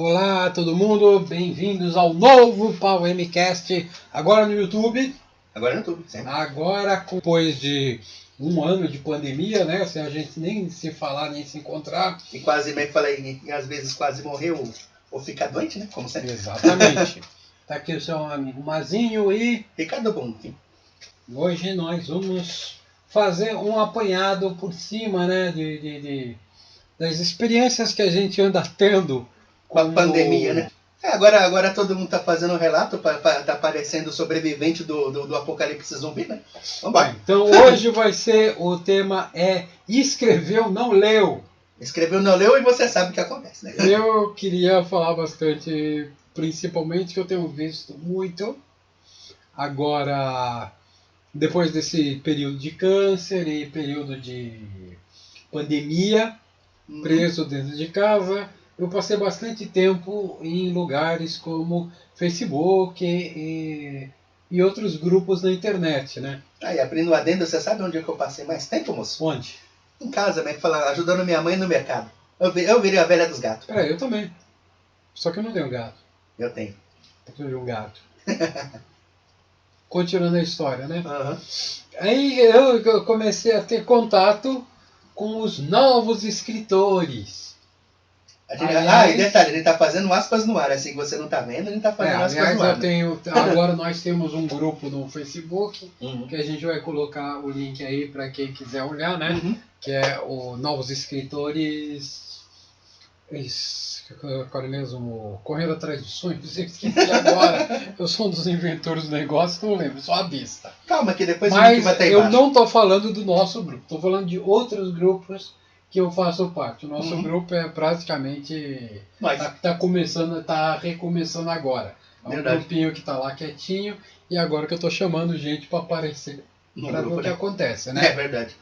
Olá todo mundo, bem-vindos ao novo PauMcast, agora no YouTube. Agora no YouTube, sempre. Agora, depois de um ano de pandemia, né? Sem a gente nem se falar, nem se encontrar. E quase, como eu falei, às vezes quase morreu ou fica doente, né? Como sempre. Exatamente. Tá aqui o seu amigo Mazinho e Ricardo Bonfim. hoje nós vamos fazer um apanhado por cima, né? Das experiências que a gente anda tendo Com a pandemia, né? Agora todo mundo tá fazendo um relato, tá parecendo sobrevivente do apocalipse zumbi, né? Vambora. Então hoje o tema é escreveu, não leu. Escreveu, não leu e você sabe o que acontece, né? Eu queria falar bastante, principalmente que eu tenho visto muito agora, depois desse período de câncer e período de pandemia, preso dentro de casa, eu passei bastante tempo em lugares como Facebook e outros grupos na internet, né? Aí, abrindo um adendo, você sabe onde é que eu passei mais tempo, moço? Onde? Em casa, né? Ajudando minha mãe no mercado. Eu virei a velha dos gatos. Peraí, eu também. Só que eu não tenho gato. Eu tenho. Eu tenho um gato. Continuando a história, né? Uhum. Aí eu comecei a ter contato com os novos escritores. E detalhe, ele tá fazendo aspas no ar, assim que você não tá vendo, ele tá fazendo aspas no ar. Agora nós temos um grupo no Facebook, Uhum. que a gente vai colocar o link aí para quem quiser olhar, né? Uhum. Que é o Novos Escritores. Agora mesmo, correndo atrás de sonhos, eu esqueci agora. Eu sou um dos inventores do negócio, não lembro, só a vista. Calma que depois Mas o link vai estar eu embaixo. não estou falando do nosso grupo, estou falando de outros grupos que eu faço parte. O nosso grupo é praticamente tá recomeçando agora. É um Verdade. grupinho que está lá quietinho e agora que eu estou chamando gente para aparecer para ver o que acontece, né? É verdade.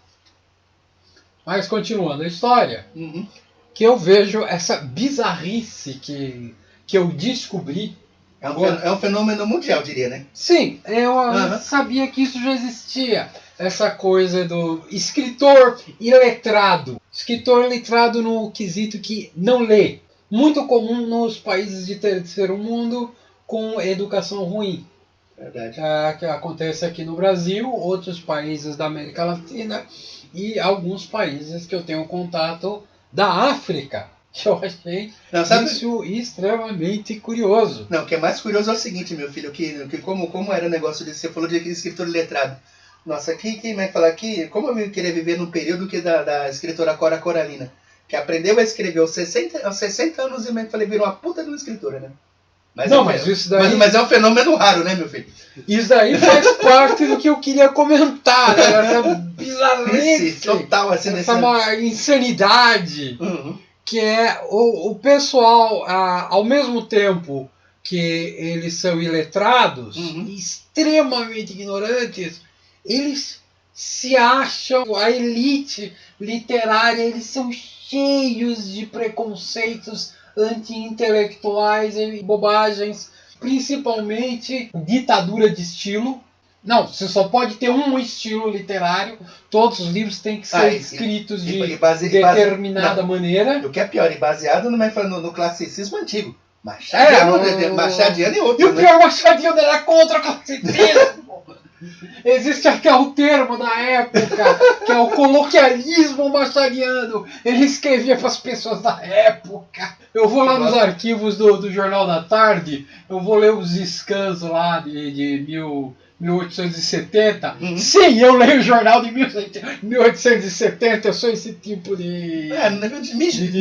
Mas continuando a história, Uhum. que eu vejo essa bizarrice que eu descobri. É um fenômeno mundial, diria, né? Sim, eu sabia que isso já existia. Essa coisa do escritor iletrado. Escritor iletrado no quesito que não lê. Muito comum nos países de terceiro mundo com educação ruim. Verdade. Que acontece aqui no Brasil, outros países da América Latina e alguns países que eu tenho contato da África. Eu achei isso extremamente curioso. Não, o que é mais curioso é o seguinte, meu filho, que como era o negócio de você falou de escritor letrado. Nossa, quem vai falar aqui, como eu queria viver num período que da escritora Cora Coralina, que aprendeu a escrever aos 60 anos e falei, virou uma puta de uma escritora, né? Isso daí... mas é um fenômeno raro, né, meu filho? Isso daí faz parte do que eu queria comentar, né? Essa bizarrice, total, assim, essa insanidade. Uhum. Que é o pessoal, ao mesmo tempo que eles são iletrados, extremamente ignorantes, eles se acham a elite literária, eles são cheios de preconceitos anti-intelectuais e bobagens, principalmente ditadura de estilo. Não, você só pode ter um estilo literário, todos os livros têm que ser escritos de determinada maneira. O que é pior, e baseado no classicismo antigo. Machadiano e outro. E o pior, Machadiano era contra o classicismo. Existe até o termo da época, que é o coloquialismo machadiano. Ele escrevia para as pessoas da época. Eu vou lá nos arquivos do Jornal da Tarde, eu vou ler os scans lá de 1870. Sim, eu leio o jornal de 1870, eu sou esse tipo de...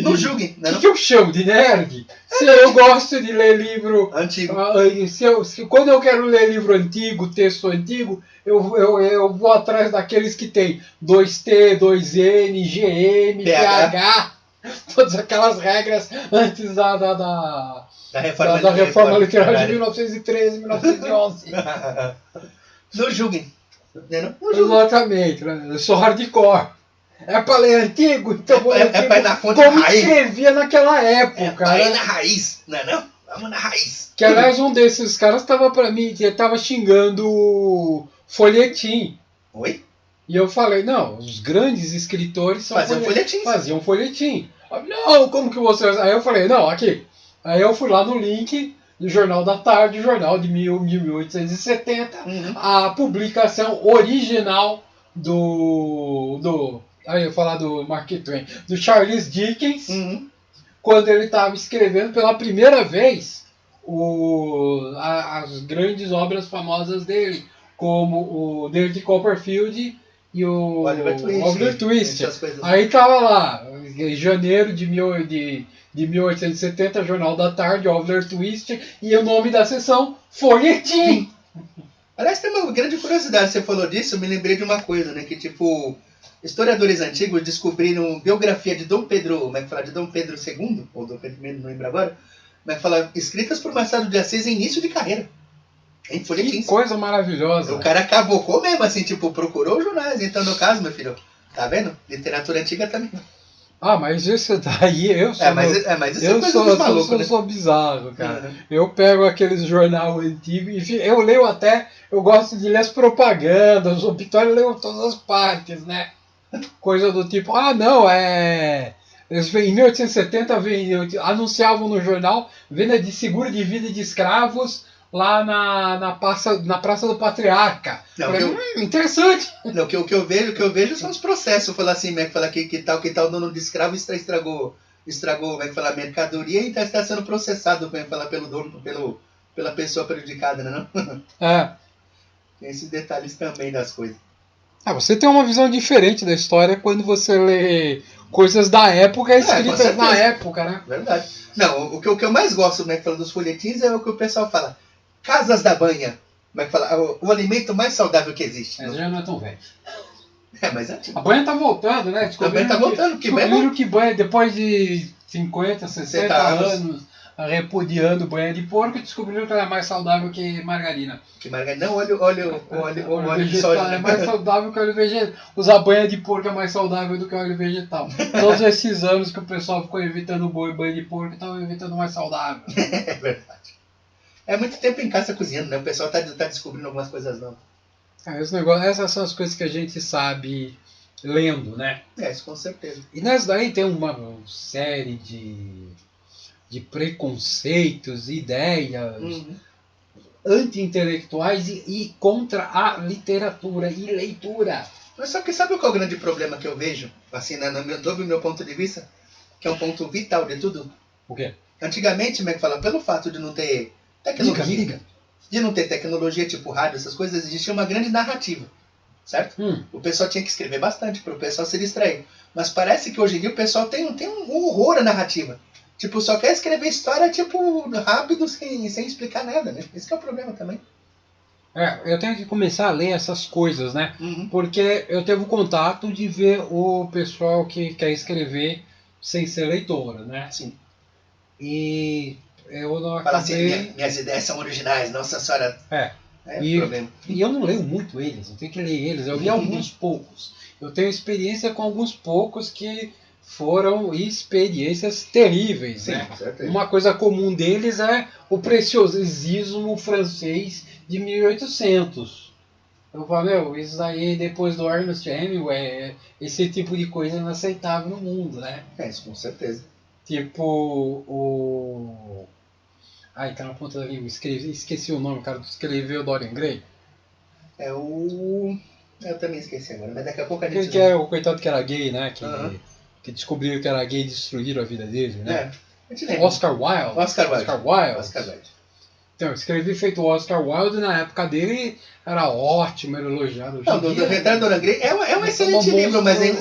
Não julguem. O que eu chamo de nerd? Se eu gosto de ler livro antigo. Quando eu quero ler livro antigo, texto antigo, eu vou atrás daqueles que tem 2T, 2N, GM, PH, todas aquelas regras antes da reforma literária de 1913, 1911. Não julguem. Exatamente, eu sou hardcore. É pra ler antigo, então vou ler pra ir na fonte como raiz. escrevia naquela época. É pra ir na raiz, não é não? Vamos na raiz. Que aliás um desses caras tava xingando o folhetim. Oi? E eu falei, não, os grandes escritores faziam folhetim. Faziam folhetim. Não, como que você... Aí eu falei, não, aqui, Aí eu fui lá no link do Jornal da Tarde, jornal de 1870, a publicação original aí eu ia falar do Mark Twain, do Charles Dickens, quando ele estava escrevendo pela primeira vez as grandes obras famosas dele, como o David Copperfield e o Oliver Twist. Aí tava lá, em janeiro de 1870, Jornal da Tarde, Oliver Twist, e o nome da sessão, Folhetim. Aliás, tem uma grande curiosidade, você falou disso, eu me lembrei de uma coisa, né, que tipo, historiadores antigos descobriram biografia de Dom Pedro, como é que fala, de Dom Pedro II, ou Dom Pedro I, não lembro agora, como é que fala, escritas por Machado de Assis em início de carreira. Em folhetins. Que coisa maravilhosa. O cara acabou mesmo, assim, tipo, procurou os jornais. Então, no caso, meu filho, tá vendo? Literatura antiga também. Ah, mas isso daí eu sou. Mas isso é coisa dos malucos, eu sou bizarro, cara. Eu pego aqueles jornal antigo e eu leio até. Eu gosto de ler as propagandas, os obituários, eu leio todas as partes, né? Coisa do tipo, em 1870 anunciavam no jornal venda de seguro de vida de escravos lá na Praça do Patriarca. Não, interessante. Não, o que eu vejo são os processos. Falar assim, como é que fala que tal dono de escravo estragou, como é que fala, a mercadoria e está sendo processado, como é que fala, pelo dono, pela pessoa prejudicada, né? Não? Tem esses detalhes também das coisas. Você tem uma visão diferente da história quando você lê coisas da época escritas na época, né? Verdade. Não, o que eu mais gosto, como é que fala, dos folhetins é o que o pessoal fala. Casas da banha. Como é que fala? O alimento mais saudável que existe. Mas já não é tão velho. Mas é tipo. A banha tá voltando, né? A banha tá voltando. Descobriram que banha, depois de 50, 60 anos repudiando banha de porco, descobriram que ela é mais saudável que margarina. Que margarina? Não, óleo de soja. É mais saudável que óleo vegetal. Usar banha de porco é mais saudável do que óleo vegetal. Todos esses anos que o pessoal ficou evitando banha de porco, estavam evitando mais saudável. É verdade. É muito tempo em casa cozinhando, né? O pessoal tá descobrindo algumas coisas novas. Essas são as coisas que a gente sabe lendo, né? Isso com certeza. E nessa daí tem uma série de preconceitos, ideias anti-intelectuais e contra a literatura e leitura. Mas só que sabe qual é o grande problema que eu vejo, assim, do meu ponto de vista, que é um ponto vital de tudo? O quê? Antigamente, como é que fala? Pelo fato de não ter tecnologia, de não ter tecnologia tipo rádio, essas coisas, existia uma grande narrativa, certo? O pessoal tinha que escrever bastante para o pessoal se distrair. Mas parece que hoje em dia o pessoal tem um horror à narrativa. Tipo, só quer escrever história, tipo, rápido, sem explicar nada, né? Esse que é o problema também. Eu tenho que começar a ler essas coisas, né? Porque eu teve o contato de ver o pessoal que quer escrever sem ser leitora, né? Sim. E eu não Fala acabei... assim, minhas ideias são originais, nossa senhora. E eu não leio muito eles, eu tenho que ler eles. Eu li alguns poucos. Eu tenho experiência com alguns poucos que foram experiências terríveis. Sim, né? Uma coisa comum deles é o preciosismo francês de 1800. Eu falo, isso aí depois do Ernest Hemingway, esse tipo de coisa é inaceitável no mundo, né? Isso com certeza. Tipo o... tá na ponta da língua, esqueci o nome, cara, que escreveu Dorian Gray. Eu também esqueci agora, mas daqui a pouco a gente... Que é o coitado que era gay, né? Que descobriu que era gay e destruíram a vida dele, né? Oscar Wilde. Então, eu escrevi feito Oscar Wilde, na época dele era ótimo, era elogiado. Não, do Retrato de Dorian Gray é um excelente livro, mas é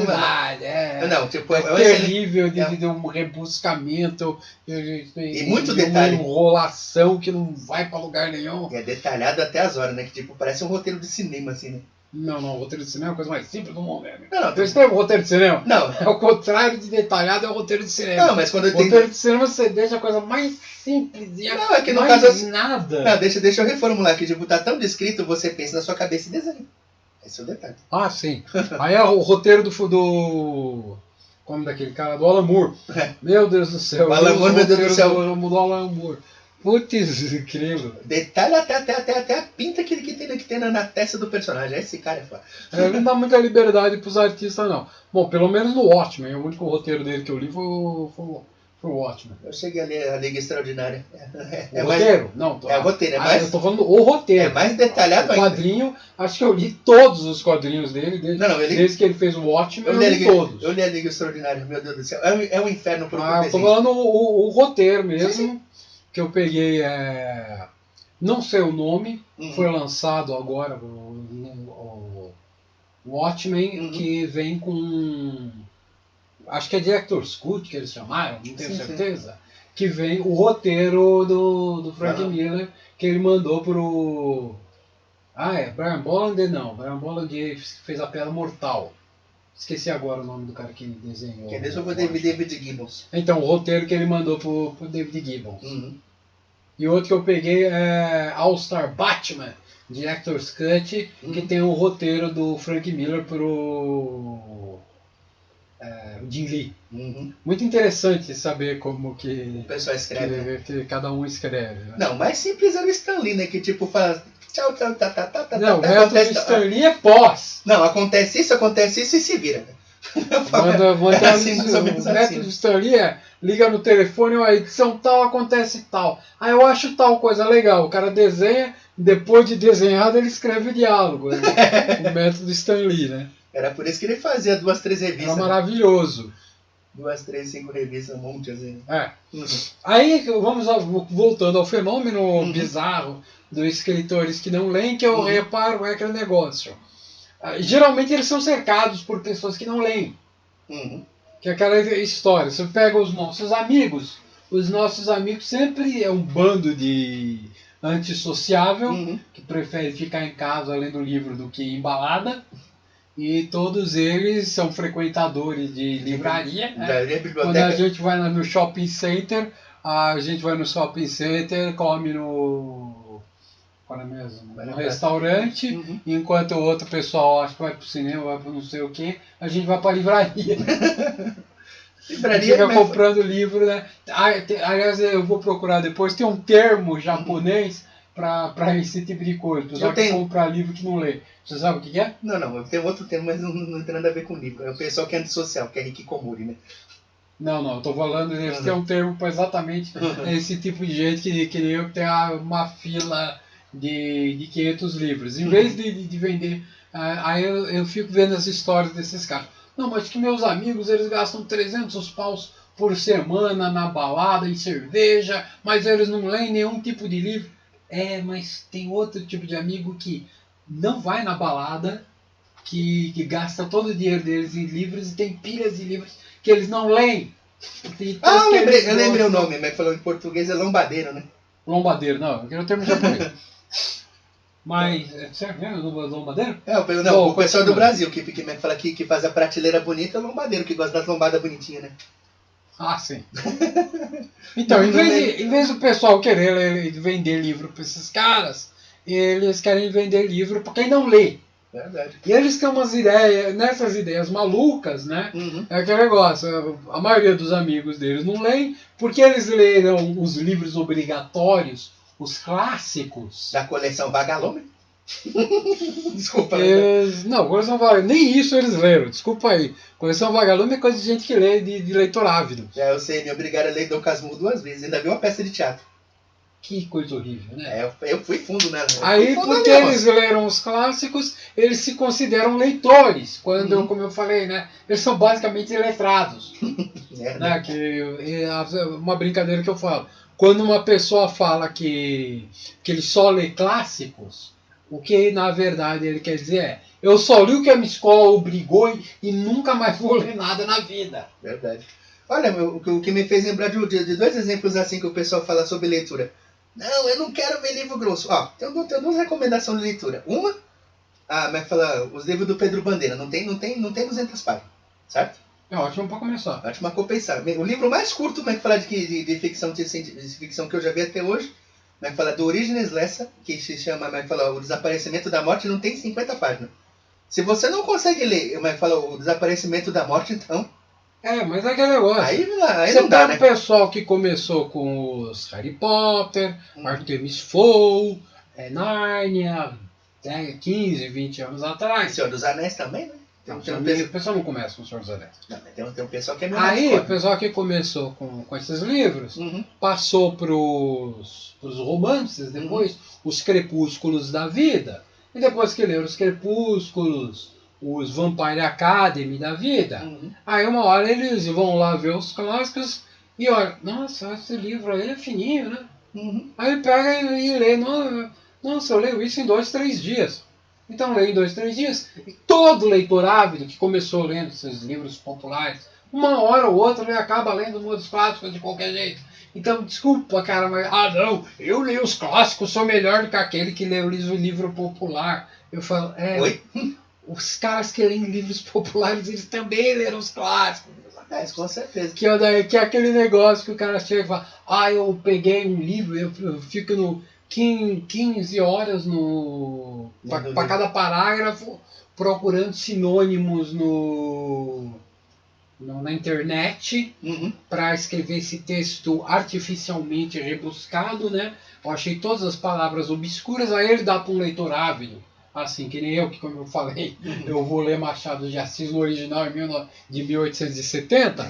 terrível de um rebuscamento e muito detalhe. Uma enrolação que não vai pra lugar nenhum. É detalhado até as horas, né? Que tipo, parece um roteiro de cinema, assim, né? Não, o roteiro de cinema é a coisa mais simples do mundo, né? Eu escrevo roteiro de cinema? Não. É o contrário de detalhado, é o roteiro de cinema. Não, mas quando roteiro de cinema você deixa a coisa mais simples e não, é que no mais caso, nada. Não, deixa eu reformular, que tipo, tá tão descrito, você pensa na sua cabeça e desenha. Esse é o detalhe. Sim. Aí é o roteiro como daquele cara, do Alan Moore. Meu Deus do céu. O Alan Moore, meu Deus do céu. Do Alan Moore. Putz, incrível. Detalhe até a pinta que tem na testa do personagem. Esse cara é foda. Ele não dá muita liberdade pros artistas, não. Bom, pelo menos no Watchmen. O único roteiro dele que eu li foi Foi o Watchmen. Eu cheguei a ler a Liga Extraordinária. O roteiro? Não, é o roteiro, é mais... eu tô falando o roteiro. É mais detalhado ainda. O quadrinho, acho que eu li todos os quadrinhos dele, desde que ele fez o Watchmen, eu li todos. Eu li a Liga Extraordinária, meu Deus do céu. É um inferno pro eu tô falando o roteiro mesmo, sim. Que eu peguei, não sei o nome, foi lançado agora o Watchmen, que vem com... Acho que é Director's Cut que eles chamaram, não tenho certeza. Sim. Que vem o roteiro do Frank Miller, que ele mandou pro... Brian Bolland não. Brian Bolland fez a Pedra Mortal. Esqueci agora o nome do cara que desenhou. Quem desenhou foi David Gibbons. Então, o roteiro que ele mandou pro David Gibbons. E outro que eu peguei é All Star Batman, Director's Cut, que tem o roteiro do Frank Miller pro... Jim Lee. Muito interessante saber como que o pessoal escreve, que cada um escreve. Né? Não, mais simples é o Stan Lee, né? Que tipo fala tchau, tchau, Não, o método do Stan Lee é pós. Não, acontece isso e se vira. Manda assim, o método do Stan Lee liga no telefone, a edição tal acontece tal. Eu acho tal coisa legal. O cara desenha, depois de desenhado ele escreve o diálogo. Né? O método do Stan Lee, né? Era por isso que ele fazia 2, 3 revistas. Era maravilhoso. 2, 3, 5 revistas, um monte assim. Aí vamos voltando ao fenômeno bizarro dos escritores que não leem, que eu reparo aquele negócio. Geralmente eles são cercados por pessoas que não leem. Que é aquela história. Você pega os nossos amigos sempre é um bando de antissociável, que prefere ficar em casa lendo livro do que em balada. E todos eles são frequentadores de livraria. Né? Quando a gente vai no shopping center, come no restaurante, enquanto o outro pessoal acho que vai pro cinema, vai pro não sei o que, a gente vai pra livraria. Fica comprando livro, né? Aliás, eu vou procurar depois, tem um termo japonês para esse tipo de coisa. Tu sabe comprar livro que não lê. Você sabe o que é? Não, eu tenho outro termo, mas não tem nada a ver com livro. É o pessoal que é antissocial, que é hikikomori, né? Não, eu tô falando, eles têm um termo para exatamente esse tipo de gente que eu tem uma fila de 500 livros. Em vez de vender, aí eu fico vendo as histórias desses caras. Não, mas que meus amigos, eles gastam 300 paus por semana na balada, em cerveja, mas eles não leem nenhum tipo de livro. Mas tem outro tipo de amigo que não vai na balada, que gasta todo o dinheiro deles em livros e tem pilhas de livros que eles não leem. Eu lembrei o nome, mas falando em português é lombadeiro, né? Lombadeiro, não, eu quero termo japonês. Mas, sério mesmo, lombadeiro? O pessoal do Brasil que faz a prateleira bonita é lombadeiro, que gosta das lombadas bonitinhas, né? Sim. Então, em vez do pessoal querer vender livro para esses caras, eles querem vender livro para quem não lê. Verdade. E eles têm umas ideias, nessas ideias malucas, né? É aquele negócio, a maioria dos amigos deles não leem, porque eles leram os livros obrigatórios, os clássicos. Da coleção Vagalume? Desculpa. Não, coleção Vagalume, nem isso eles leram, desculpa aí. Coleção Vagalume é coisa de gente que lê, de leitor ávido. Eu sei, me obrigaram a ler Dom Casmurro 2 vezes, ainda vi uma peça de teatro. Que coisa horrível, né? Eu fui fundo nela. Aí, porque eles leram os clássicos, eles se consideram leitores. Quando, como eu falei, né? Eles são basicamente letrados. Né? Uma brincadeira que eu falo. Quando uma pessoa fala que ele só lê clássicos, o que na verdade ele quer dizer é: eu só li o que a minha escola obrigou e nunca mais vou ler nada na vida. Verdade. Olha, o que me fez lembrar de 2 exemplos assim que o pessoal fala sobre leitura. Não, eu não quero ver livro grosso. Tenho 2 recomendações de leitura. Uma, os livros do Pedro Bandeira. Não tem 200 páginas, certo? É ótimo para começar. Ótimo para compensar. O livro mais curto, de ficção que eu já vi até hoje, do Orígenes Lessa, que se chama, O Desaparecimento da Morte, não tem 50 páginas. Se você não consegue ler, O Desaparecimento da Morte, então... mas é aquele negócio. Aí você não dá, né? O pessoal que começou com os Harry Potter, Artemis Fowl, Narnia, 15, 20 anos atrás. Senhor dos Anéis também, né? O pessoal não começa com o Senhor dos Anéis. Não, tem um pessoal que é meio Aí, o pessoal que começou com esses livros, passou pros romances, depois os crepúsculos da vida. E depois que leram os crepúsculos, os Vampire Academy da vida, aí uma hora eles vão lá ver os clássicos e olha, nossa, esse livro aí é fininho, né? Aí pega e lê, nossa, eu leio isso em 2, 3 dias. Então leio em 2, 3 dias. E todo leitor ávido que começou lendo esses livros populares, uma hora ou outra ele acaba lendo os clássicos de qualquer jeito. Então, desculpa, cara, mas não, eu leio os clássicos, sou melhor do que aquele que lê o livro popular. Eu falo, Oi? Os caras que leem livros populares, eles também leram os clássicos. Isso com certeza. Que é aquele negócio que o cara chega e fala, eu peguei um livro, eu fico no 15 horas para cada parágrafo procurando sinônimos na internet para escrever esse texto artificialmente rebuscado, né? Eu achei todas as palavras obscuras, aí ele dá para um leitor ávido, assim, que nem eu, que como eu falei, eu vou ler Machado de Assis no original de 1870,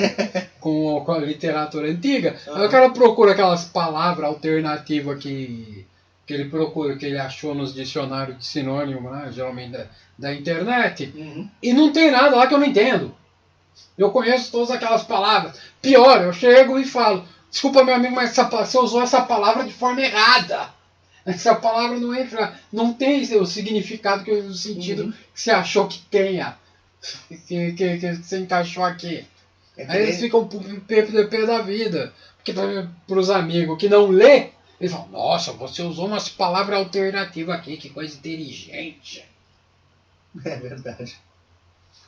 com a literatura antiga, aí o cara procura aquelas palavras alternativas que ele procura, que ele achou nos dicionários de sinônimo, né, geralmente da internet, e não tem nada lá que eu não entendo. Eu conheço todas aquelas palavras. Pior, eu chego e falo, desculpa meu amigo, mas você usou essa palavra de forma errada. Essa palavra não tem o significado, o sentido que você achou que tenha, que você encaixou aqui. Aí eles ficam pé da vida. Porque para os amigos que não lê, eles falam, nossa, você usou umas palavras alternativas aqui, que coisa inteligente. É verdade.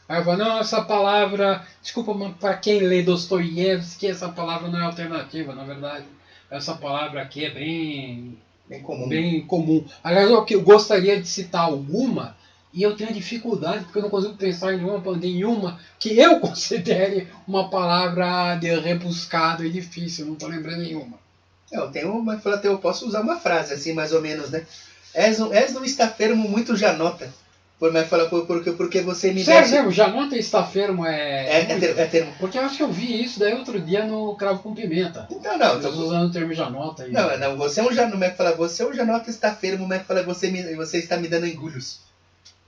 Aí eu falo, não, essa palavra, desculpa, mas para quem lê Dostoiévski, essa palavra não é alternativa, na verdade. Essa palavra aqui é bem comum. Aliás, eu gostaria de citar alguma, e eu tenho dificuldade, porque eu não consigo pensar em nenhuma que eu considere uma palavra de rebuscado e difícil, não estou lembrando nenhuma. Eu posso usar uma frase assim, mais ou menos, né? És um estafermo muito janota. Porque você me Sério mesmo, janota e estafermo é termo. Porque eu acho que eu vi isso daí outro dia no Cravo com Pimenta. Então não. Estou usando o termo janota aí. Não, você é um janota, você é um janota estafermo, você está me dando engulhos.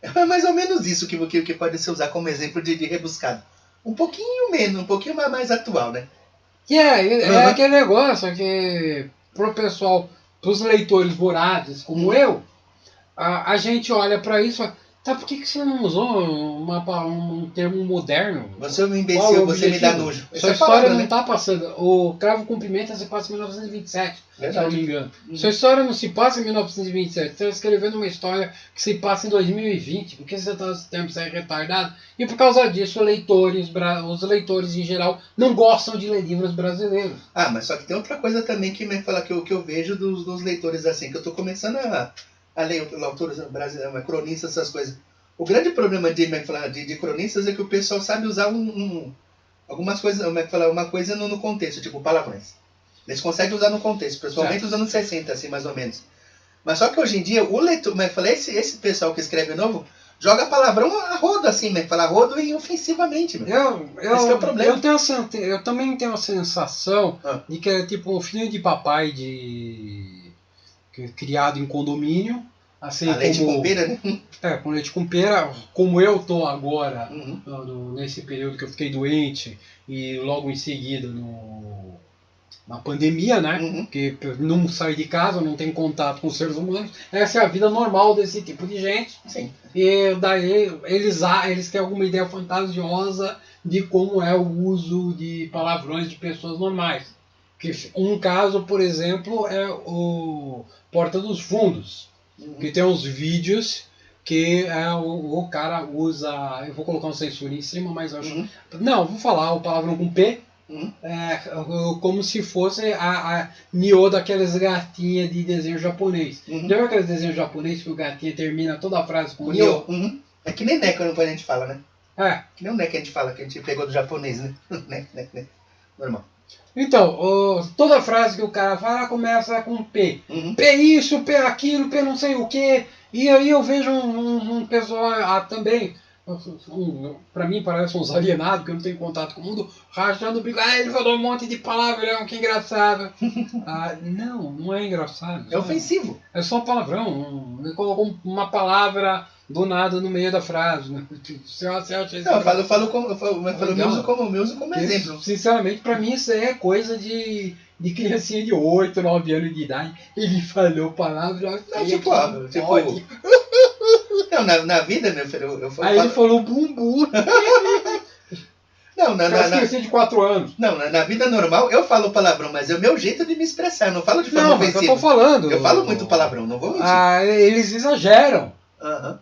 É mais ou menos isso que pode ser usar como exemplo de rebuscado. Um pouquinho menos, um pouquinho mais atual, né? É aquele negócio que pro pessoal, pros leitores vorazes como eu, a gente olha para isso e fala, tá, por que você não usou um termo moderno? Você é um imbecil, você me dá nojo. Sua história não está passando. O Cravo com Pimenta se passa em 1927, verdade, se eu não me engano. Sua história não se passa em 1927. Você está escrevendo uma história que se passa em 2020. Por que você está esse tempo aí retardado? E por causa disso, os leitores em geral não gostam de ler livros brasileiros. Mas só que tem outra coisa também que eu vejo dos leitores assim, que eu estou começando a ler autores brasileiros, cronistas, essas coisas. O grande problema de cronistas é que o pessoal sabe usar algumas coisas, uma coisa no contexto, tipo palavrões. Eles conseguem usar no contexto, principalmente nos anos 60, assim, mais ou menos. Mas só que hoje em dia, o leitor, esse pessoal que escreve novo, joga palavrão a rodo, assim, a rodo e ofensivamente. Esse é o problema. Eu também tenho a sensação de que é tipo um filho de papai criado em condomínio, assim como leite com pera, né? Com leite com pera, como eu tô agora, nesse período que eu fiquei doente e logo em seguida na pandemia, né? Que não sai de casa, não tem contato com os seres humanos. Essa é a vida normal desse tipo de gente. Sim. E daí eles têm alguma ideia fantasiosa de como é o uso de palavrões de pessoas normais. Um caso, por exemplo, é o Porta dos Fundos, que tem uns vídeos que o cara usa... Eu vou colocar um censura em cima, mas eu acho... Não, vou falar o palavrão com P, como se fosse a Nioh daquelas gatinhas de desenho japonês. Lembra aqueles desenhos japoneses que o gatinho termina toda a frase com Nioh? É que nem Né quando a gente fala, né? Que nem o Né que a gente fala, que a gente pegou do japonês, né? Né. Normal. Então, toda frase que o cara fala começa com P. P isso, P aquilo, P não sei o que. E aí eu vejo um pessoal também, Pra mim parece uns alienados, que eu não tenho contato com o mundo, rachando o bico. Ele falou um monte de palavrão, que engraçado. Não é engraçado. É ofensivo. É só palavrão. Ele colocou uma palavra do nada no meio da frase. Né? Você acha isso? Não, eu falo me uso como exemplo. Sinceramente, pra mim isso é coisa de criancinha de 8, 9 anos de idade. Ele falou palavra. Não, na vida, meu filho, eu falo. Aí ele falou bumbum. Não, criancinha de 4 anos. Não, na vida normal eu falo palavrão, mas é o meu jeito de me expressar. Eu não falo de forma ofensiva. Mas eu tô falando. Eu falo muito palavrão, não vou mentir. Eles exageram. Uhum.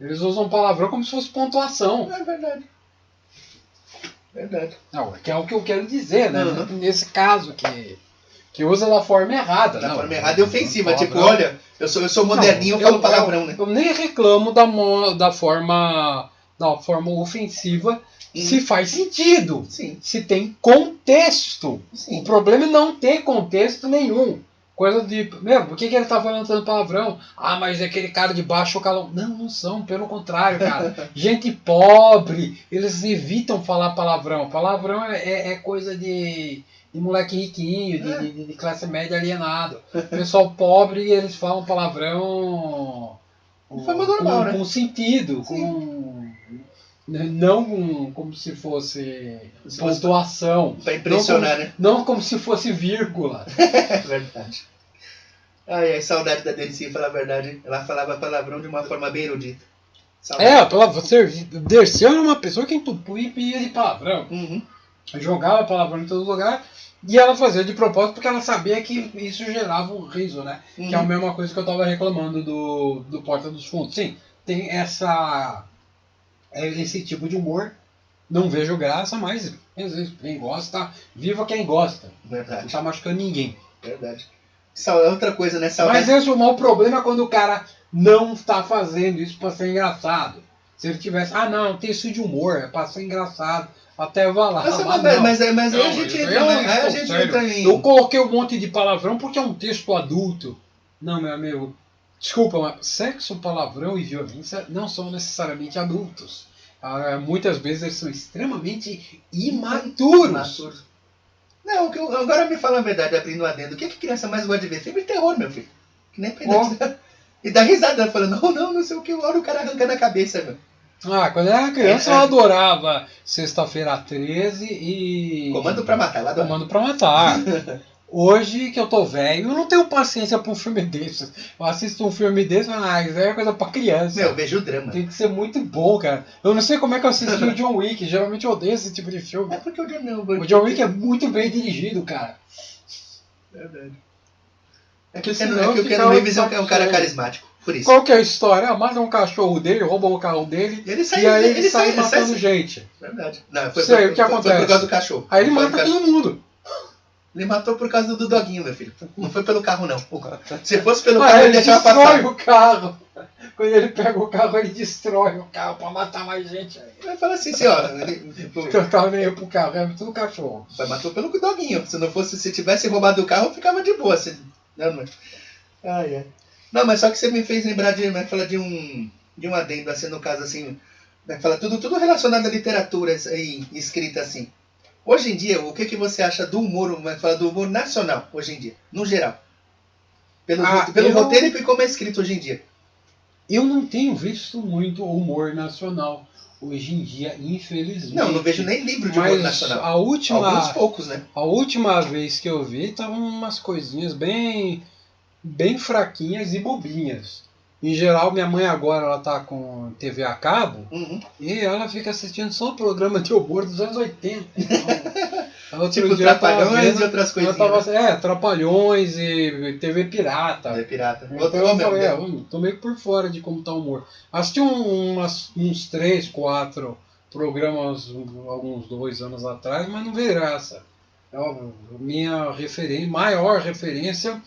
Eles usam palavrão como se fosse pontuação. É verdade. Não, que é o que eu quero dizer, né? Uhum. Nesse caso que usa da forma errada. Da forma errada e ofensiva. Tipo, olha, eu sou moderninho, eu falo palavrão, né? Eu nem reclamo da forma ofensiva. Se faz sentido. Sim. Se tem contexto. Sim. O problema é não ter contexto nenhum. Coisa de... por que ele tá falando tanto palavrão? Mas é aquele cara de baixo calão. Não são, pelo contrário, cara. Gente pobre, eles evitam falar palavrão. Palavrão é coisa de moleque riquinho, de classe média alienado. Pessoal pobre, eles falam palavrão de forma normal, com sentido, não como se fosse pontuação. Pra impressionar, né? Não como se fosse vírgula. É verdade. Saudade da Dercy, falar a verdade. Ela falava palavrão de uma forma bem erudita. Dercy era uma pessoa que entupia de palavrão. Uhum. Jogava palavrão em todo lugar. E ela fazia de propósito porque ela sabia que isso gerava um riso, né? Uhum. Que é a mesma coisa que eu tava reclamando do Porta dos Fundos. Sim, tem esse tipo de humor. Não vejo graça, mas quem gosta, viva quem gosta. Verdade. Não tá machucando ninguém. Verdade. Outra coisa, né? Mas esse é o maior problema quando o cara não está fazendo isso para ser engraçado. Se ele tivesse, não, tem isso de humor, é para ser engraçado. Até vai lá. Mas aí a gente entra em... Eu coloquei um monte de palavrão porque é um texto adulto. Não, meu amigo. Desculpa, mas sexo, palavrão e violência não são necessariamente adultos. Muitas vezes eles são extremamente imaturos. Não, agora me fala a verdade, abrindo adendo. O que criança mais gosta de ver? Filme de terror, meu filho. Que nem pedaço. E dá risada falando, não sei o que, olha o cara arrancando a cabeça, meu. Quando eu era criança eu adorava Sexta-feira 13 e... Comando pra Matar, eu adoro. Comando pra Matar. Hoje que eu tô velho, eu não tenho paciência pra um filme desses. Eu assisto um filme desse, isso é coisa pra criança. Meu, eu vejo o drama. Tem que ser muito bom, cara. Eu não sei como é que eu assisti o John Wick, geralmente eu odeio esse tipo de filme. É porque o John Wick é muito bem dirigido, cara. Verdade. É que o Keanu Reeves é um cara carismático, por isso. Qual que é a história? Mata um cachorro dele, rouba o carro dele, e aí ele sai matando gente. Verdade. Não, o que acontece? Foi por causa do cachorro. Aí ele mata todo mundo. Ele matou por causa do doguinho, meu filho. Não foi pelo carro, não. Se fosse pelo carro, ele deixava passar. Ele destrói o carro. Quando ele pega o carro, ele destrói o carro pra matar mais gente. Ele fala assim, ó. O carro nem ia pro carro, é tudo cachorro. Mas matou pelo doguinho. Se tivesse roubado o carro, ficava de boa. Não, mas só que você me fez lembrar de um adendo, assim, no caso, assim. Fala tudo relacionado à literatura aí, escrita assim. Hoje em dia, o que você acha do humor, do humor nacional, hoje em dia, no geral? Pelo roteiro e como é escrito hoje em dia. Eu não tenho visto muito humor nacional hoje em dia, infelizmente. Não vejo nem livro de humor nacional. Alguns poucos, né? A última vez que eu vi, estavam umas coisinhas bem fraquinhas e bobinhas. Em geral, minha mãe agora ela tá com TV a cabo e ela fica assistindo só o programa de humor dos anos 80. Então, tipo Trapalhões e outras coisinhas. Trapalhões e TV Pirata. TV Pirata. Então eu falei, tô meio por fora de como tá o humor. Assisti uns 3, 4 programas alguns 2 anos atrás, mas não veio graça. Minha maior referência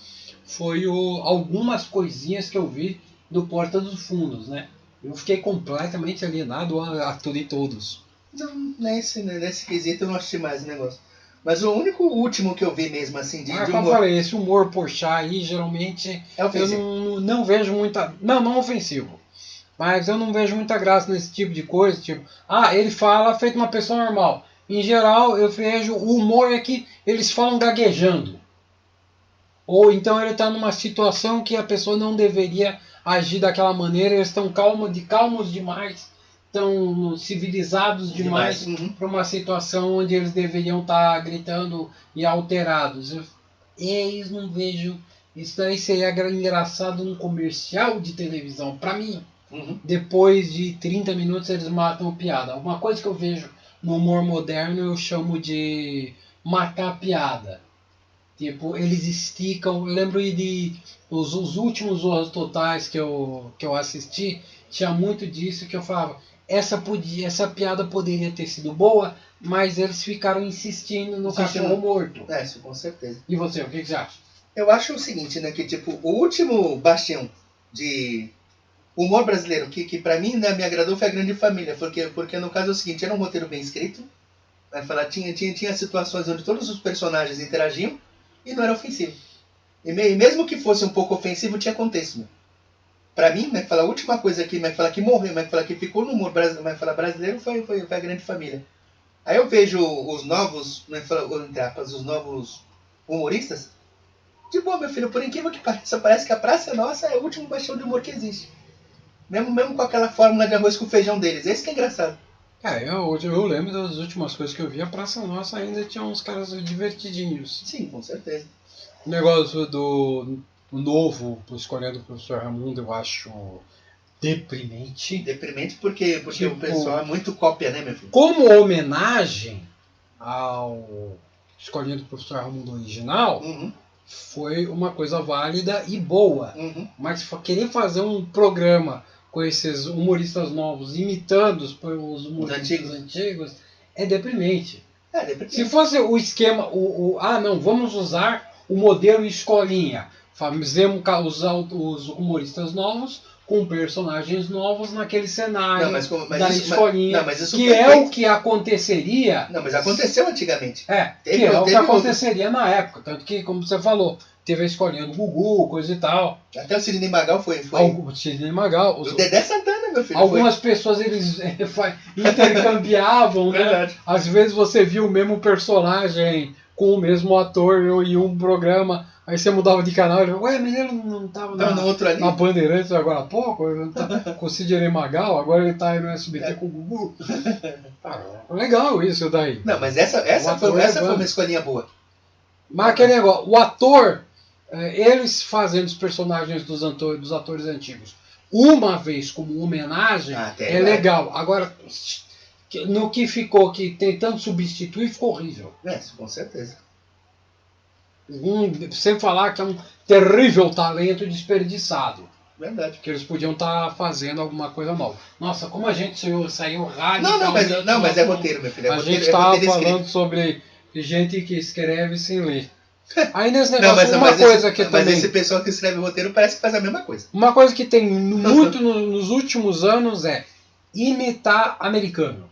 foi algumas coisinhas que eu vi do Porta dos Fundos, né? Eu fiquei completamente alienado a tudo e todos. Não, nesse quesito eu não assisti mais o negócio. Mas o último que eu vi mesmo, assim, de humor... Como eu falei, esse humor porchá aí, geralmente, é ofensivo. Eu não vejo muita... Não ofensivo. Mas eu não vejo muita graça nesse tipo de coisa, tipo, ele fala feito uma pessoa normal. Em geral, eu vejo o humor é que eles falam gaguejando. Ou então ele está numa situação que a pessoa não deveria agir daquela maneira, eles estão calmos demais, estão civilizados demais para uma situação onde eles deveriam estar gritando e alterados. Eles não vejo. Isso daí seria engraçado num comercial de televisão. Para mim, depois de 30 minutos eles matam a piada. Uma coisa que eu vejo no humor moderno eu chamo de matar a piada. Tipo, eles esticam. Eu lembro de os últimos Zorros Totais que eu assisti, tinha muito disso que eu falava. Essa piada poderia ter sido boa, mas eles ficaram insistindo no cachorro morto. Isso com certeza. E você, o que você acha? Eu acho o seguinte, né, que tipo, o último bastião de humor brasileiro que pra mim, né, me agradou foi A Grande Família, porque no caso é o seguinte, era um roteiro bem escrito, né, tinha situações onde todos os personagens interagiam e não era ofensivo. E mesmo que fosse um pouco ofensivo, tinha contexto. Né? Pra mim, a última coisa que morreu, que ficou no humor brasileiro foi A Grande Família. Aí eu vejo os novos, entre aspas, os novos humoristas. De boa, meu filho, por incrível que pareça, parece que a Praça Nossa é o último bastião de humor que existe. Mesmo com aquela fórmula de arroz com feijão deles. Esse que é engraçado. Eu lembro das últimas coisas que eu vi, a Praça Nossa ainda tinha uns caras divertidinhos. Sim, com certeza. O negócio do novo, escolhendo o professor Raimundo, eu acho deprimente. Deprimente porque tipo, o pessoal é muito cópia, né, meu filho? Como homenagem ao Escolhendo o Professor Raimundo original, foi uma coisa válida e boa. Mas querer fazer um programa com esses humoristas novos imitando os humoristas antigos é deprimente. Se fosse o esquema, não, vamos usar o modelo escolinha. Fazemos usar os humoristas novos com personagens novos naquele cenário da escolinha, que é o que aconteceria... Não, mas aconteceu antigamente. Que é o que aconteceria na época. Tanto que, como você falou, teve a escolinha do Gugu, coisa e tal. Até o Sidney Magal foi. O Sidney Magal. O Dedé Santana, meu filho. Algumas pessoas eles intercambiavam, né? Verdade. Às vezes você viu o mesmo personagem com o mesmo ator em um programa, aí você mudava de canal e falava, mas ele não estava na Bandeirantes agora há pouco, ele tá com o Sidney Magal, agora ele está aí no SBT com o Gugu. Legal isso daí. Não, mas essa foi uma escolinha boa. Mas aquele negócio, o ator, eles fazendo os personagens dos atores antigos uma vez como homenagem, é legal. Agora, no que ficou, que tentando substituir, ficou horrível. Com certeza. Sem falar que é um terrível talento desperdiçado. Verdade. Que eles podiam estar fazendo alguma coisa nova. Nossa, como a gente saiu radicalmente... Não, mas é roteiro, meu filho. A gente estava falando sobre gente que escreve sem ler. Aí nesse negócio, mas esse pessoal que escreve roteiro parece que faz a mesma coisa. Uma coisa que tem muito nos últimos anos é imitar americano.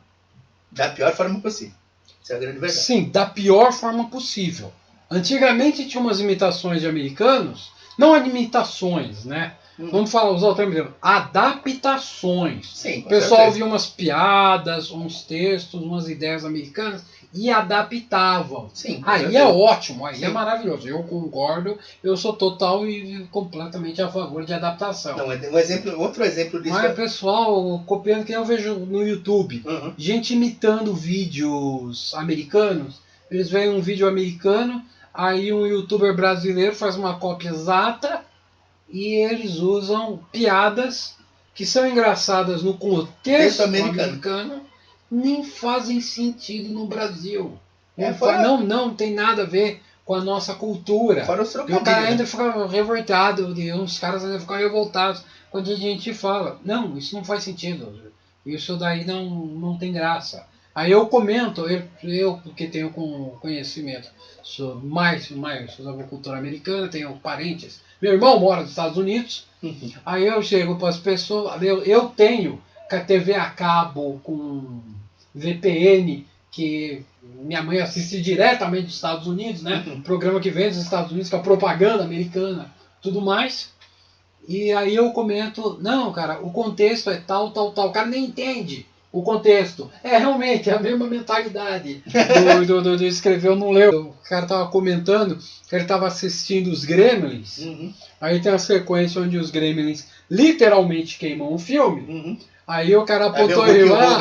Da pior forma possível. Isso é a grande verdade. Sim, da pior forma possível. Antigamente tinha umas imitações de americanos, não imitações, né? Vamos usar o termo, adaptações. Sim, o pessoal via umas piadas, uns textos, umas ideias americanas e adaptavam. Sim, aí é ótimo, aí é maravilhoso. Eu concordo, eu sou total e completamente a favor de adaptação. Não, outro exemplo disso. Mas o pessoal copiando, que eu vejo no YouTube, gente imitando vídeos americanos. Eles veem um vídeo americano, aí um youtuber brasileiro faz uma cópia exata e eles usam piadas que são engraçadas no contexto americano, nem fazem sentido no Brasil. Não tem nada a ver com a nossa cultura. E o cara ainda fica revoltado, uns caras ainda ficam revoltados quando a gente fala, não, isso não faz sentido, isso daí não tem graça. Aí eu comento, eu porque tenho conhecimento sobre mais sobre a cultura americana, tenho parentes. Meu irmão mora nos Estados Unidos, aí eu chego para as pessoas, eu tenho a TV a cabo com VPN, que minha mãe assiste diretamente dos Estados Unidos, né? Programa que vem dos Estados Unidos, com a propaganda americana, tudo mais. E aí eu comento, não, cara, o contexto é tal, tal, tal. O cara nem entende o contexto. É realmente a mesma mentalidade do escreveu, não leu. O cara tava comentando que ele tava assistindo os Gremlins. Aí tem a sequência onde os Gremlins literalmente queimam o filme. Aí o cara apontou ele lá,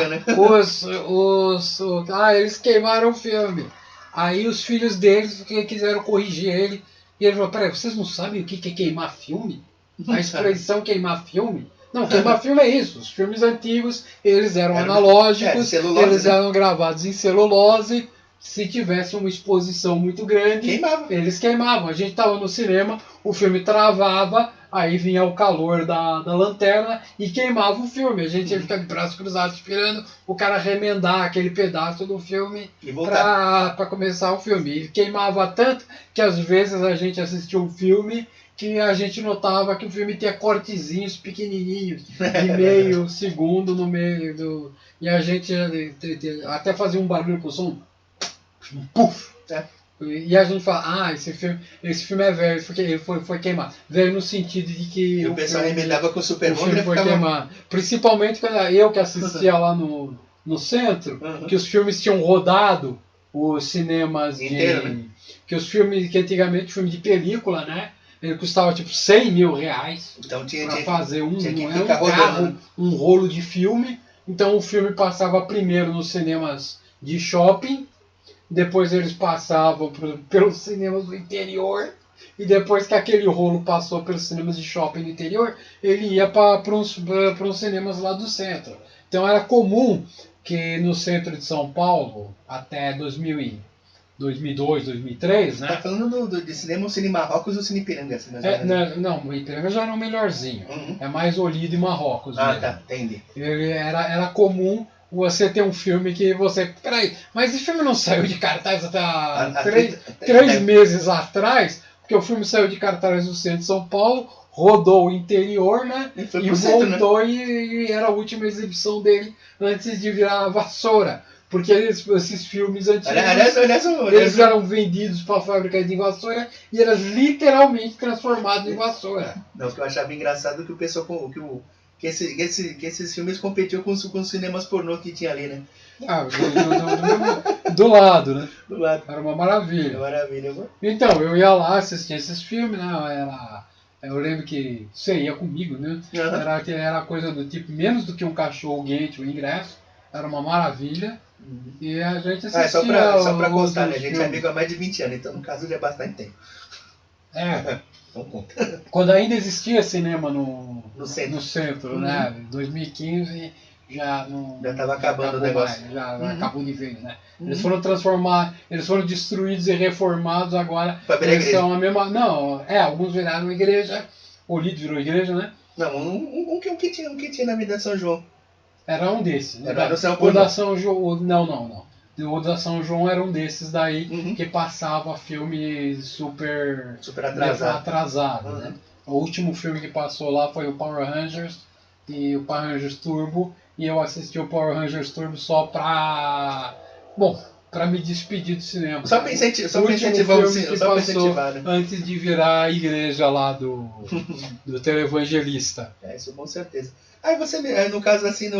eles queimaram o filme. Aí os filhos deles quiseram corrigir ele. E ele falou, peraí, vocês não sabem o que é queimar filme? A expressão queimar filme? Não, queimar filme é isso. Os filmes antigos, eles eram analógicos, eles eram gravados em celulose. Se tivesse uma exposição muito grande, eles queimavam. A gente estava no cinema, o filme travava, aí vinha o calor da lanterna e queimava o filme. A gente ia ficar de braços cruzados esperando o cara remendar aquele pedaço do filme para começar o filme. E queimava tanto que às vezes a gente assistia um filme que a gente notava que o filme tinha cortezinhos pequenininhos, de meio segundo no meio do... E a gente até fazia um barulho com o som. Puf! E a gente fala, esse filme é velho, ele foi queimado. Velho no sentido de que e o pessoal remendava com o Super Bonder foi queimado. Principalmente quando eu que assistia lá no centro, que os filmes tinham rodado os cinemas inteiro, né? Que os filmes, que antigamente filme de película, né? Ele custava tipo 100 mil reais para fazer um rolo de filme. Então o filme passava primeiro nos cinemas de shopping, depois eles passavam pelos cinemas do interior, e depois que aquele rolo passou pelos cinemas de shopping do interior, ele ia para os cinemas lá do centro. Então era comum que no centro de São Paulo, até 2002, 2003, né? Tá falando de cinema, o Cine Marrocos ou o Cine Ipiranga? Não, o Ipiranga já era o melhorzinho. É mais Olido e Marrocos. Tá, entendi. Era comum você ter um filme que você... Peraí, mas esse filme não saiu de cartaz até três meses atrás, porque o filme saiu de cartaz no centro de São Paulo, rodou o interior, né? E voltou, né? E era a última exibição dele antes de virar vassoura. Porque esses filmes antigos, eles eram vendidos para fábricas de vassoura e eram literalmente transformados em vassoura. Não, o que eu achava engraçado é que o pessoal, que esses filmes competiam com os cinemas pornô que tinha ali, né? Do lado, né? Do lado. Era uma maravilha. Mano. Então, eu ia lá assistir esses filmes, né? Eu lembro que você ia comigo, né? Era coisa do tipo, menos do que um cachorro guente, o ingresso. Era uma maravilha. E a gente assistia... só pra constar, né? A gente é amigo há mais de 20 anos, então no caso já é bastante tempo. Então conta. Quando ainda existia cinema no centro, né? Em 2015 já não... Já estava acabando o negócio. Acabou de vez, né? Eles foram eles foram destruídos e reformados agora. Eles são a mesma... Não, alguns viraram igreja. Olido virou igreja, né? Não, um que tinha na vida de São João. Era um desses. Né? O da São João... Não. O da São João era um desses daí que passava filme super atrasado. Né? O último filme que passou lá foi o Power Rangers e o Power Rangers Turbo. E eu assisti o Power Rangers Turbo só pra me despedir do cinema. Só pra incentivar o filme que passou antes de virar a igreja lá do televangelista. Isso com certeza. Aí você, no caso assim,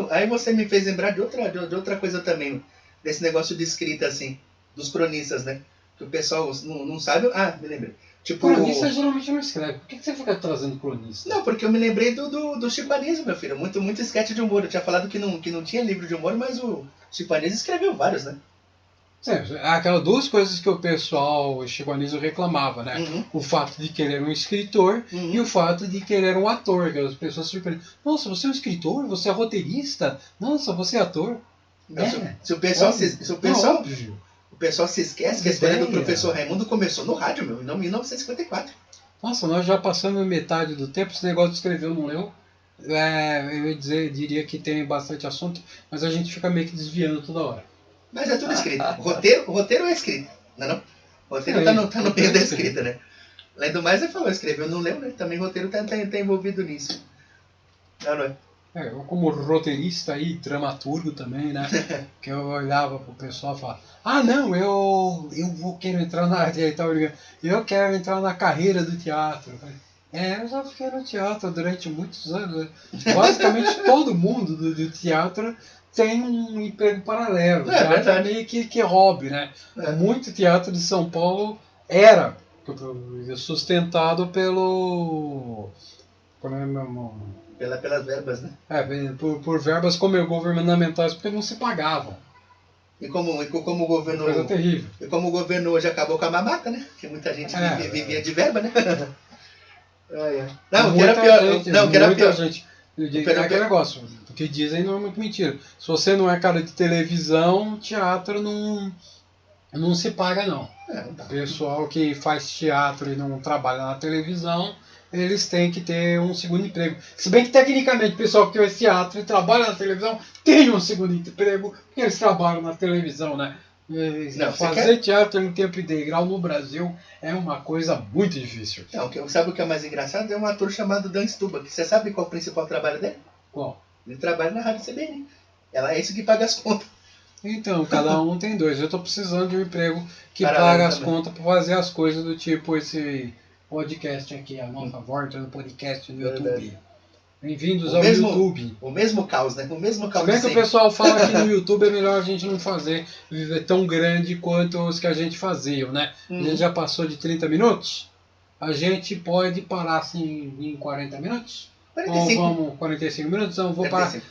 aí você me fez lembrar de outra coisa também, desse negócio de escrita assim, dos cronistas, né? Que o pessoal não sabe. Me lembrei. Tipo, cronista geralmente não escreve. Por que você fica trazendo cronista? Não, porque eu me lembrei do Chico Anísio, meu filho. Muito sketch de humor. Eu tinha falado que não tinha livro de humor, mas o Chico Anísio escreveu vários, né? Aquelas duas coisas que o pessoal, Chico Anísio, reclamava, né? O fato de querer um escritor e o fato de querer um ator. Que as pessoas se surpreendem. Nossa, você é um escritor? Você é roteirista? Nossa, você é ator? Se o pessoal o pessoal se esquece que a história do professor Raimundo começou no rádio, meu, em 1954. Nossa, nós já passamos metade do tempo, esse negócio de escrever não leu. Eu diria que tem bastante assunto, mas a gente fica meio que desviando toda hora. Mas é tudo escrito. Roteiro é escrito, não? Roteiro tá no meio da escrita, né? Além do mais, ele falou, escreveu, não leu, né? Também roteiro tá envolvido nisso. Não é? Eu como roteirista e dramaturgo também, né? Que eu olhava pro pessoal e falava, não, eu quero entrar na carreira do teatro. Eu já fiquei no teatro durante muitos anos. Basicamente todo mundo do teatro tem um emprego paralelo. O teatro é meio que hobby, né? Muito teatro de São Paulo era sustentado pelo... Pelas verbas, né? Por verbas governamentais, porque não se pagavam. E como o governo... Coisa terrível. E como o governo hoje acabou com a mamata, né? Porque muita gente vivia de verba, né? Não, que era pior. Não, que era pior. Gente, aquele negócio, o que dizem não é muito mentira. Se você não é cara de televisão, teatro não se paga, não. O pessoal que faz teatro e não trabalha na televisão, eles têm que ter um segundo emprego. Se bem que, tecnicamente, o pessoal que faz teatro e trabalha na televisão tem um segundo emprego, porque eles trabalham na televisão, né? Não, fazer teatro em tempo integral no Brasil é uma coisa muito difícil. Não, sabe o que é mais engraçado? É um ator chamado Dan Stuba, que você sabe qual é o principal trabalho dele? Qual? Ele trabalha na Rádio CBN. Ela é isso que paga as contas. Então, cada um tem dois. Eu estou precisando de um emprego que paga as contas para fazer as coisas do tipo esse podcast aqui, a nossa volta no podcast no YouTube. Bem-vindos ao YouTube. O mesmo caos, né? O mesmo caos. Se bem que o pessoal fala que no YouTube é melhor a gente não fazer tão grande quanto os que a gente fazia, né? A gente já passou de 30 minutos. A gente pode parar assim em 40 minutos? 45. Ou vamos 45 minutos? Então,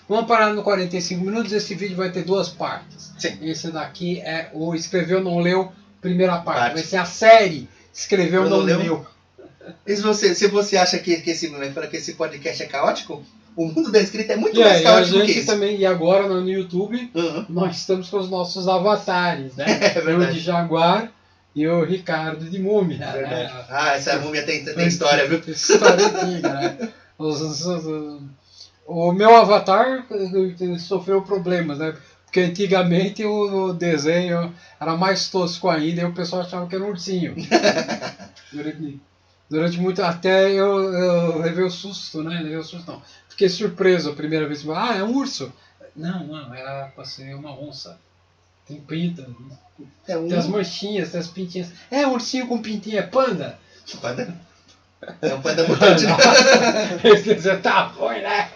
vamos parar no 45 minutos. Esse vídeo vai ter duas partes. Sim. Esse daqui é o Escreveu Não Leu, primeira parte. Vai ser a série Escreveu Não Leu. E se você acha que esse podcast é caótico, o mundo da escrita é muito mais caótico que isso. Também, e agora no YouTube, nós estamos com os nossos avatares, né? Eu de Jaguar e o Ricardo de Múmia. Né? Essa múmia tem história, viu? História antiga, né? O meu avatar sofreu problemas, né? Porque antigamente o desenho era mais tosco ainda e o pessoal achava que era um ursinho. Durante muito... Até eu levei o susto, né? Não. Fiquei surpreso a primeira vez. É um urso. Não, era pra ser uma onça. Tem pinta. Tem as manchinhas, tem as pintinhas. É um ursinho com pintinha. É panda? Panda? É um panda mutante. Você tá ruim, né?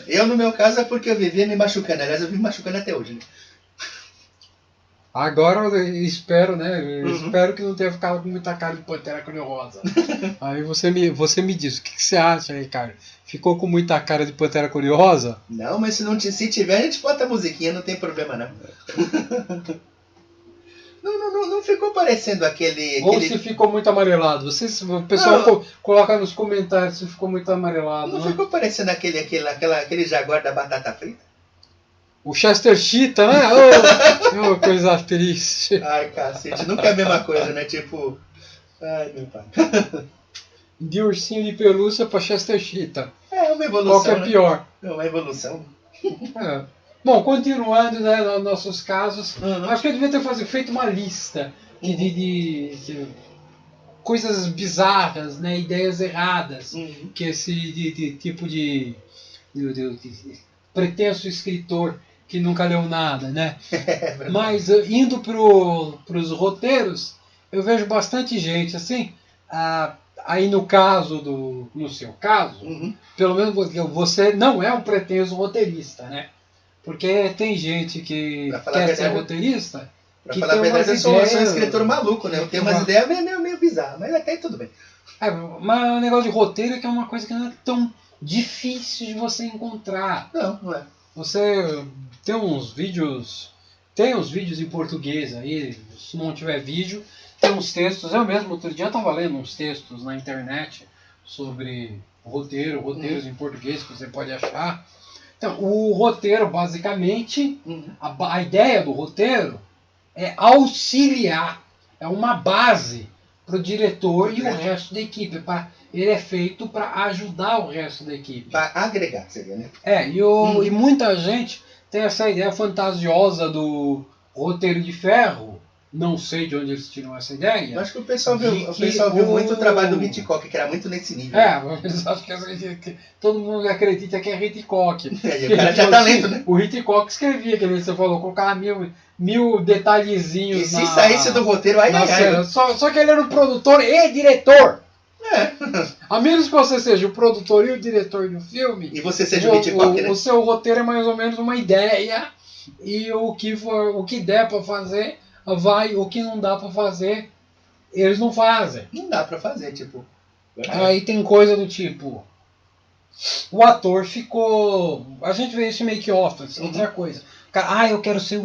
Eu, no meu caso, é porque eu vivia me machucando. Aliás, eu vivo me machucando até hoje, né? Agora eu espero, né? Espero que não tenha ficado com muita cara de Pantera Cor-de-Rosa. Aí você me diz, o que você acha aí, cara? Ficou com muita cara de Pantera Cor-de-Rosa? Não, mas se tiver, a gente bota a musiquinha, não tem problema não. Não ficou parecendo aquele... Ou se ficou muito amarelado. O pessoal coloca nos comentários se ficou muito amarelado. Não ficou parecendo aquele jaguar da batata frita? O Chester Cheetah, né? Oh, coisa triste. Ai, cacete. Nunca é a mesma coisa, né? Tipo... Ai, meu pai. De ursinho de pelúcia pra Chester Cheetah. É uma evolução, qual que é pior? É uma evolução. Bom, continuando, né, nos nossos casos, acho que eu devia ter feito uma lista de coisas bizarras, né, ideias erradas, que esse tipo de pretenso escritor que nunca leu nada, né? Mas indo para os roteiros, eu vejo bastante gente assim. Aí no seu caso, pelo menos você não é um pretenso roteirista, né? Porque tem gente que quer ser roteirista. Pra falar a verdade, eu sou um escritor maluco, né? Eu tenho umas ideias meio bizarras, mas até tudo bem. Mas o negócio de roteiro é que é uma coisa que não é tão difícil de você encontrar. Não é. Você tem uns vídeos em português aí, se não tiver vídeo, tem uns textos. Eu mesmo, outro dia, estava lendo uns textos na internet sobre roteiros em português que você pode achar. Então, o roteiro, basicamente, a ideia do roteiro é auxiliar, é uma base para o diretor e o resto da equipe. Ele é feito para ajudar o resto da equipe. Para agregar, seria, né? E muita gente tem essa ideia fantasiosa do roteiro de ferro. Não sei de onde eles tiram essa ideia. Eu acho que o pessoal viu muito o trabalho do Hitchcock, que era muito nesse nível. Mas acho que todo mundo acredita que é Hitchcock. O cara tinha talento, né? O Hitchcock escrevia, que você falou, colocava mil detalhezinhos. E se saísse do roteiro, aí. Só que ele era um produtor e diretor. A menos que você seja o produtor e o diretor do filme. E você seja o Hitchcock, né? O seu roteiro é mais ou menos uma ideia. E o que der pra fazer, vai. O que não dá pra fazer, eles não fazem. Não dá pra fazer, tipo. Aí tem coisa do tipo. O ator ficou. A gente vê isso em make-off, outra coisa. Eu quero ser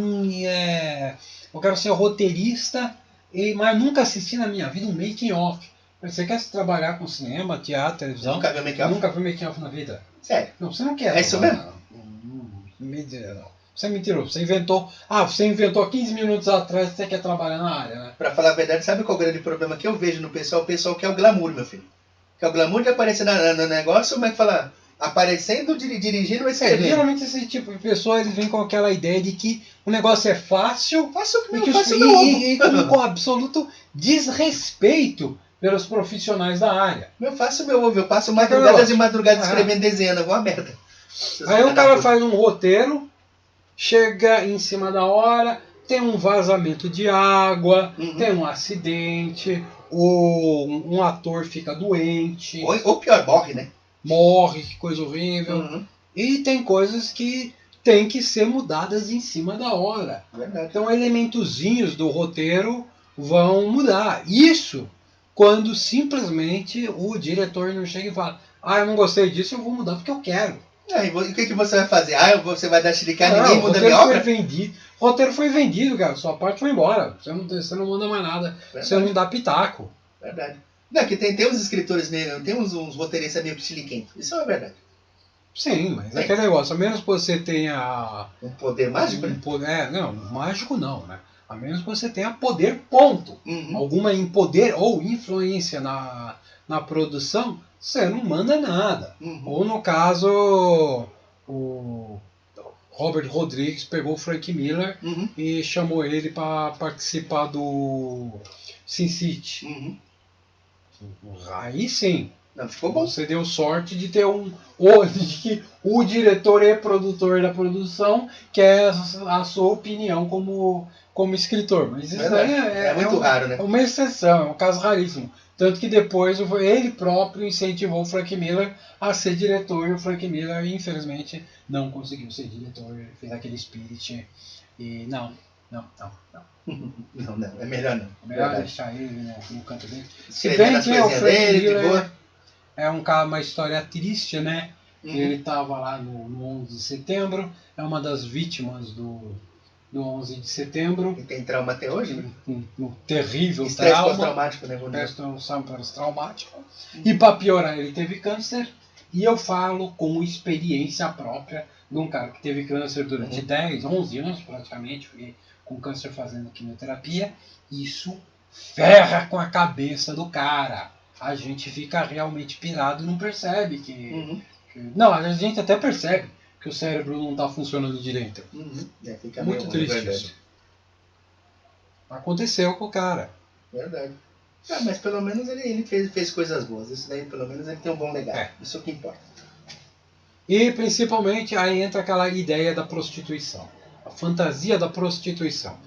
eu quero ser roteirista, mas nunca assisti na minha vida um making-off. Você quer trabalhar com cinema, teatro, televisão? Nunca viu make-off? Nunca viu making-off na vida? Sério? Não, você não quer. É isso mesmo? Não. Você é mentiroso. Você inventou 15 minutos atrás que você quer trabalhar na área, né? Pra falar a verdade, sabe qual é o grande problema que eu vejo no pessoal? O pessoal quer o glamour, meu filho. Quer o glamour de aparecer no negócio, como é que fala? Aparecendo, dirigindo ou escrevendo. Geralmente esse tipo de pessoa, eles vêm com aquela ideia de que o negócio é fácil. E com absoluto desrespeito pelos profissionais da área. Eu faço meu ovo, eu passo madrugadas e madrugadas escrevendo, desenhando, vou a merda. Aí o cara faz um roteiro, chega em cima da hora, tem um vazamento de água, tem um acidente, ou um ator fica doente. Ou pior, morre, né? Morre, que coisa horrível. E tem coisas que tem que ser mudadas em cima da hora. Verdade. Então elementozinhos do roteiro vão mudar. Isso quando simplesmente o diretor não chega e fala: eu não gostei disso, eu vou mudar porque eu quero. E o que você vai fazer? Você vai dar chilicar, ninguém muda a minha obra? O roteiro foi vendido, cara. Sua parte foi embora. Você não manda mais nada. Verdade. Você não dá pitaco. Verdade. Não, que tem uns escritores meio. Tem uns roteiristas meio psiliquentos. Isso é verdade. Sim, mas é aquele negócio. A menos que você tenha. Um poder mágico? Não, mágico não, né? A menos que você tenha poder, ponto. Alguma poder ou influência na produção, você não manda nada. Ou no caso, o Robert Rodrigues pegou o Frank Miller e chamou ele para participar do Sin City. Aí sim. Não, ficou bom. Você deu sorte de ter de que o diretor e produtor da produção quer a sua opinião como escritor. Mas isso é muito raro, né? É uma exceção, é um caso raríssimo. Tanto que depois ele próprio incentivou o Frank Miller a ser diretor, e o Frank Miller, infelizmente, não conseguiu ser diretor. Ele fez aquele Spirit e não. Não, é melhor não. É melhor deixar ele no canto dele. Se bem que o Frank Miller é uma história triste, né? Ele estava lá no 11 de setembro, é uma das vítimas do 11 de setembro. E tem trauma até hoje, né? Um terrível estresse pós-traumático, né? Pós-traumático. E para piorar, ele teve câncer. E eu falo com experiência própria de um cara que teve câncer durante 10, 11 anos praticamente, com câncer fazendo quimioterapia. Isso ferra com a cabeça do cara. A gente fica realmente pirado e não percebe que... Não, a gente até percebe que o cérebro não está funcionando direito. Fica muito triste isso. Aconteceu com o cara. Verdade. Mas pelo menos ele fez coisas boas. Isso daí, pelo menos, ele tem um bom legado. Isso é o que importa. E principalmente aí entra aquela ideia da prostituição. A fantasia da prostituição.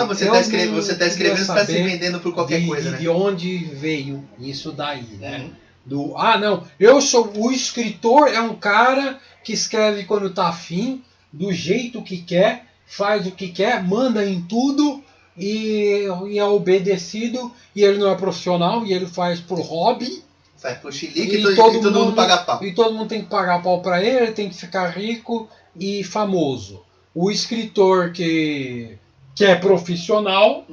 Você está escrevendo, você está se vendendo por qualquer coisa, né? De onde veio isso daí, né? O escritor é um cara que escreve quando tá afim, do jeito que quer, faz o que quer, manda em tudo e é obedecido, e ele não é profissional, e ele faz por hobby. Faz por chilique e todo mundo paga pau. E todo mundo tem que pagar pau pra ele tem que ficar rico e famoso. O escritor que é profissional,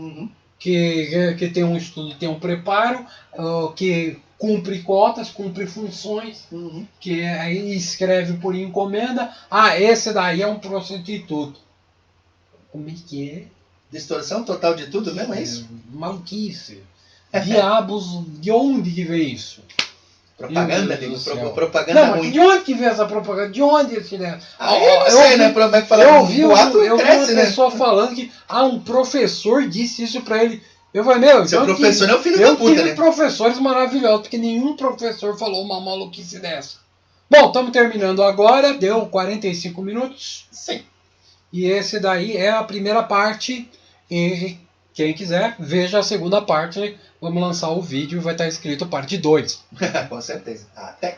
que tem um estudo, tem um preparo, que cumpre cotas, cumpre funções, que aí escreve por encomenda. Esse daí é um prostituto. Como é que é? Distorção total de tudo mesmo, é isso? Maluquice. Diabos, de onde que veio isso? Propaganda, amigo. Propaganda ruim. De onde que veio essa propaganda? De onde esse né? Eu não sei, né? Como é que fala? Eu vi uma pessoa falando que um professor disse isso pra ele. Eu falei, seu professor é o filho da puta, né? Eu tive professores maravilhosos, porque nenhum professor falou uma maluquice dessa. Bom, estamos terminando agora, deu 45 minutos. Sim. E esse daí é a primeira parte, e quem quiser, veja a segunda parte vamos lançar o vídeo e vai estar escrito parte 2. Com certeza. Até!